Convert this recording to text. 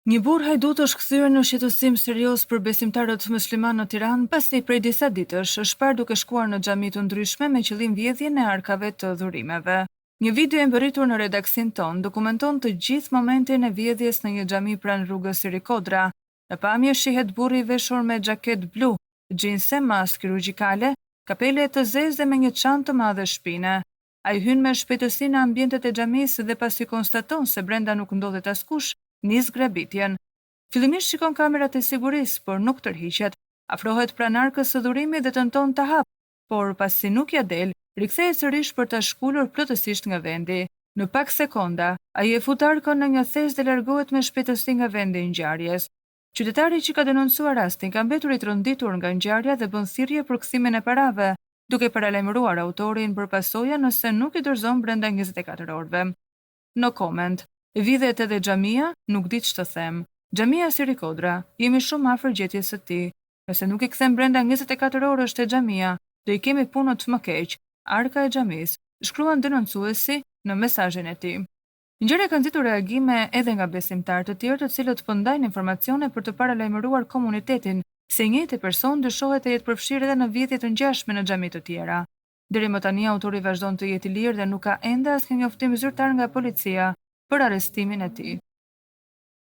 Një burr hajdut është kthyer në shqetësim serioz për besimtarët musliman në Tiranë pasi prej disa ditësh është parë duke shkuar në xhami të ndryshme me qëllim vjedhjen e arkave të dhurimeve. Një video e mbërritur në redaksin ton dokumenton të gjithë momentin e vjedhjes në një xhami pranë rrugës Siri Kodra. Në pamje shihet burri i veshur me xhaket blu, xhinse, maskë kirurgjikale, kapele të zezë dhe me një çantë të madhe shpine. Ai hyn me shpejtësi në ambientet e xhamisë dhe pasi konstaton se brenda nuk ndodhet askush, nis grabitjen. Fillimisht shikon kamerat e sigurisë, por nuk tërhiqet. Afrohet pranarkës së dhurimit dhe tenton ta hap, por pasi nuk ja del, rikthehet sërish për ta shkulur plotësisht nga vendi. Në pak sekonda, ai e fut arkën në një thes dhe largohet me shpejtësi nga vendi i ngjarjes. Qytetari që ka denoncuar rastin ka mbetur i tronditur nga ngjarja dhe bën thirrje për kthimin e parave, duke paralajmëruar autorin për pasoja nëse nuk i dorëzon brenda 24 orëve. No comment. Vidhet edhe xhamia, nuk di ç'të them. Xhamia Siri Kodra, jemi shumë afër gjetjes së tij. Nëse nuk i kthem brenda 24 orësh te xhamia, do i kemi punët më keq. Arka e xhamisë, shkruan denoncuesi në mesazhin e tij. Ngjarja ka nxitur reagime edhe nga besimtarë të tjerë të cilët po ndajnë informacione për të paralajmëruar komunitetin se një njëjti person dyshohet të jetë përfshirë edhe në vjedhje të ngjashme në xhami të tjera. Deri më tani autori vazhdon të jetë i lirë dhe nuk ka ende asnjë njoftim zyrtar nga policia për arrestimin e tij.